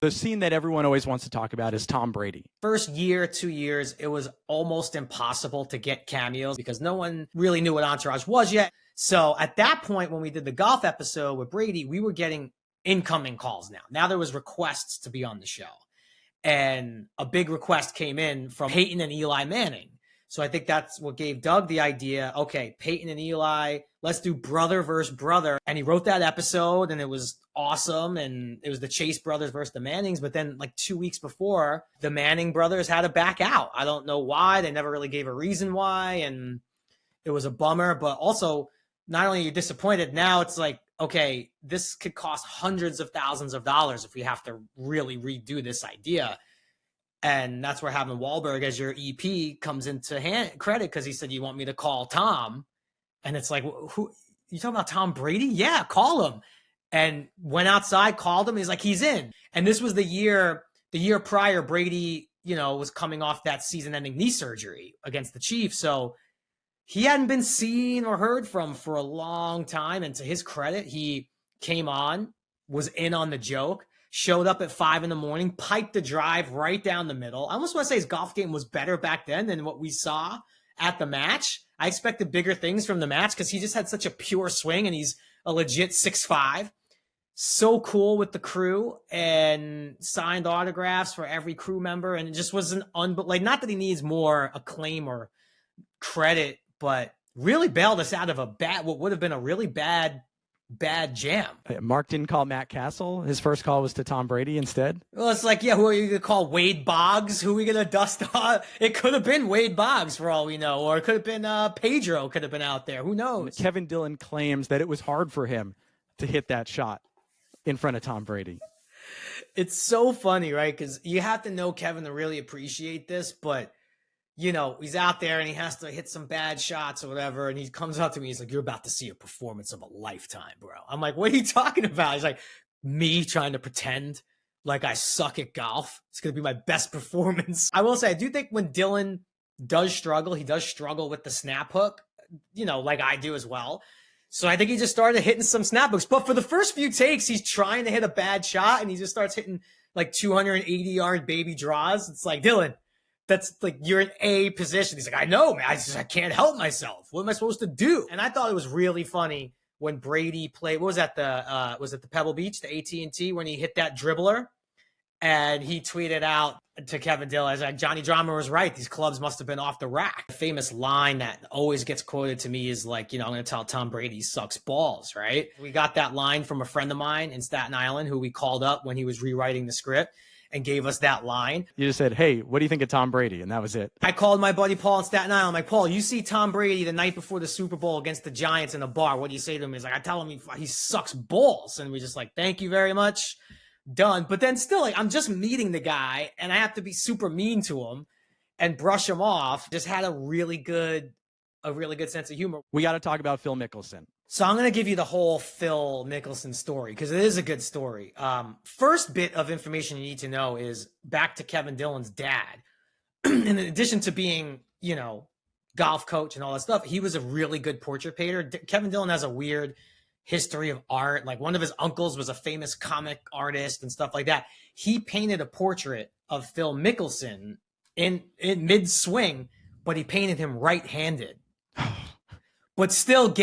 The scene that everyone always wants to talk about is Tom Brady. First year, 2 years, it was almost impossible to get cameos because no one really knew what Entourage was yet. So at that point, when we did the golf episode with Brady, we were getting incoming calls now. Now there was requests to be on the show. And a big request came in from Peyton and Eli Manning. So I think that's what gave Doug the idea, okay, Peyton and Eli, let's do brother versus brother. And he wrote that episode and it was awesome. And it was the Chase brothers versus the Mannings. But then like 2 weeks before, the Manning brothers had to back out. I don't know why. They never really gave a reason why. And it was a bummer. But also, not only are you disappointed, now it's like, okay, this could cost hundreds of thousands of dollars if we have to really redo this idea. And that's where having Wahlberg as your EP comes into credit, because he said, you want me to call Tom? And it's like, who you talking about? Tom Brady? Yeah, call him. And went outside, called him. He's like, he's in. And this was the year prior, Brady, was coming off that season-ending knee surgery against the Chiefs. So he hadn't been seen or heard from for a long time. And to his credit, he came on, was in on the joke, showed up at 5 a.m, piped the drive right down the middle. I almost want to say his golf game was better back then than what we saw at the match. I expected bigger things from the match because he just had such a pure swing and he's a legit 6'5". So cool with the crew and signed autographs for every crew member. And it just was not that he needs more acclaim or credit, but really bailed us out of what would have been a really bad jam. Mark didn't call Matt Castle. His first call was to Tom Brady instead. Well, it's like, yeah, who are you going to call? Wade Boggs? Who are we going to dust on? It could have been Wade Boggs for all we know, or it could have been Pedro could have been out there. Who knows? Kevin Dillon claims that it was hard for him to hit that shot in front of Tom Brady. It's so funny, right? Because you have to know Kevin to really appreciate this, but he's out there and he has to hit some bad shots or whatever. And he comes up to me. He's like, you're about to see a performance of a lifetime, bro. I'm like, what are you talking about? He's like, me trying to pretend like I suck at golf. It's going to be my best performance. I will say, I do think when Dillon does struggle, he does struggle with the snap hook, like I do as well. So I think he just started hitting some snap hooks. But for the first few takes, he's trying to hit a bad shot and he just starts hitting like 280-yard baby draws. It's like, Dillon, that's like, you're in A position. He's like, I know, man. I can't help myself. What am I supposed to do? And I thought it was really funny when Brady played, what was that? Was it the Pebble Beach, the AT&T, when he hit that dribbler? And he tweeted out to Kevin Dillon, as like, Johnny Drama was right. These clubs must have been off the rack. The famous line that always gets quoted to me is like, I'm going to tell Tom Brady he sucks balls, right? We got that line from a friend of mine in Staten Island who we called up when he was rewriting the script and gave us that line. You just said, hey, what do you think of Tom Brady? And that was it. I called my buddy Paul in Staten Island. I'm like, Paul, you see Tom Brady the night before the Super Bowl against the Giants in a bar. What do you say to him? He's like, I tell him he sucks balls. And we just like, thank you very much. Done. But then still, like, I'm just meeting the guy and I have to be super mean to him and brush him off. Just had a really good sense of humor. We got to talk about Phil Mickelson. So I'm going to give you the whole Phil Mickelson story because it is a good story. First bit of information you need to know is back to Kevin Dillon's dad. In addition to being, golf coach and all that stuff, he was a really good portrait painter. Kevin Dillon has a weird history of art. Like one of his uncles was a famous comic artist and stuff like that. He painted a portrait of Phil Mickelson in mid swing, but he painted him right-handed. But still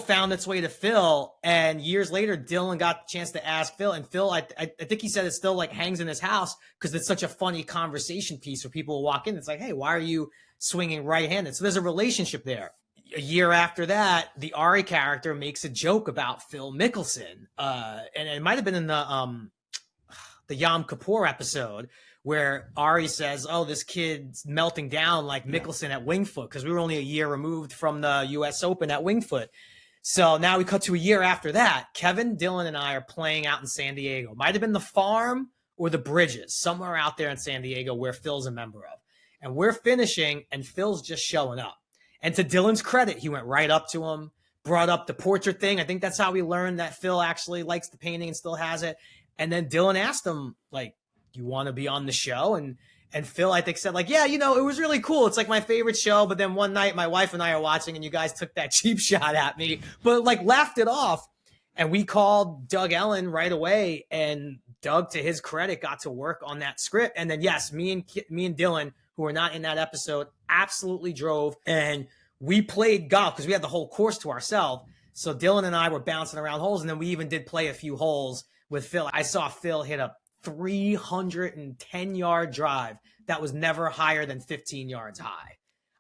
found its way to Phil. And years later, Dillon got the chance to ask Phil. And Phil, I think he said it still like hangs in his house because it's such a funny conversation piece where people will walk in. It's like, hey, why are you swinging right-handed? So there's a relationship there. A year after that, the Ari character makes a joke about Phil Mickelson. And it might have been in the Yom Kippur episode where Ari says, oh, this kid's melting down like Mickelson at Winged Foot because we were only a year removed from the U.S. Open at Winged Foot. So now we cut to a year after that. Kevin Dillon and I are playing out in San Diego. Might have been the Farm or the Bridges, somewhere out there in San Diego where Phil's a member of. And we're finishing, and Phil's just showing up. And to Dillon's credit, he went right up to him, brought up the portrait thing. I think that's how we learned that Phil actually likes the painting and still has it. And then Dillon asked him, like, you want to be on the show? And Phil, I think, said, like, yeah, it was really cool. It's like my favorite show. But then one night, my wife and I are watching, and you guys took that cheap shot at me, but like laughed it off. And we called Doug Ellen right away. And Doug, to his credit, got to work on that script. And then, yes, me and Dillon, who were not in that episode, absolutely drove. And we played golf because we had the whole course to ourselves. So Dillon and I were bouncing around holes. And then we even did play a few holes with Phil. I saw Phil hit a 310-yard drive that was never higher than 15 yards high.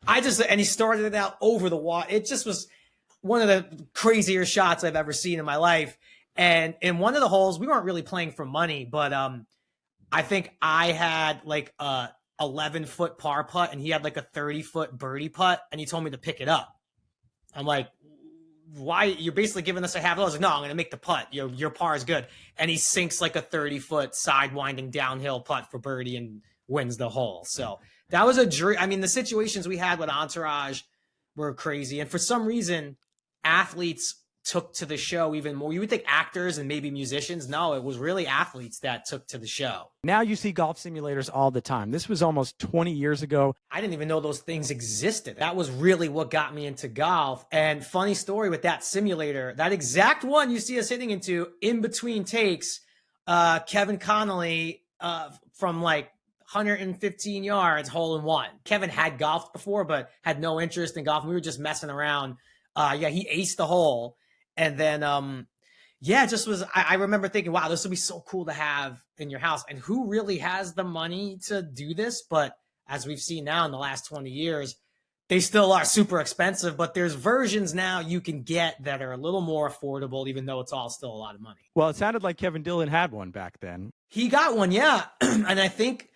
And he started it out over the wall. It just was one of the crazier shots I've ever seen in my life. And in one of the holes, we weren't really playing for money, but I think I had like a 11-foot par putt and he had like a 30-foot birdie putt, and he told me to pick it up. I'm like, why? You're basically giving us a half. I was like, no, I'm going to make the putt. Your par is good. And he sinks like a 30-foot sidewinding downhill putt for birdie and wins the hole. So that was a dream. I mean, the situations we had with Entourage were crazy. And for some reason, athletes took to the show even more. You would think actors and maybe musicians. No, it was really athletes that took to the show. Now you see golf simulators all the time. This was almost 20 years ago. I didn't even know those things existed. That was really what got me into golf. And funny story with that simulator, that exact one you see us hitting into in between takes, Kevin Connolly from like 115 yards, hole in one. Kevin had golfed before, but had no interest in golf. We were just messing around. He aced the hole. And then, I remember thinking, wow, this would be so cool to have in your house. And who really has the money to do this? But as we've seen now in the last 20 years, they still are super expensive. But there's versions now you can get that are a little more affordable, even though it's all still a lot of money. Well, it sounded like Kevin Dillon had one back then. He got one, yeah. And I think,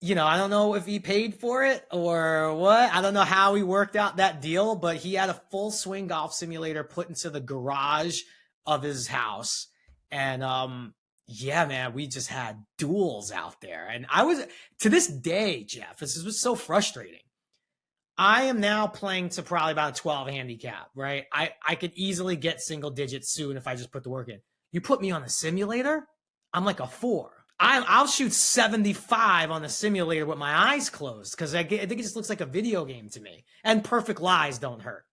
I don't know if he paid for it or what. I don't know how he worked out that deal, but he had a full swing golf simulator put into the garage of his house. And man, we just had duels out there. And I was, to this day, Jeff, this was so frustrating. I am now playing to probably about a 12 handicap, right? I could easily get single digits soon if I just put the work in. You put me on a simulator, I'm like a 4. I'll shoot 75 on the simulator with my eyes closed because I think it just looks like a video game to me. And perfect lies don't hurt.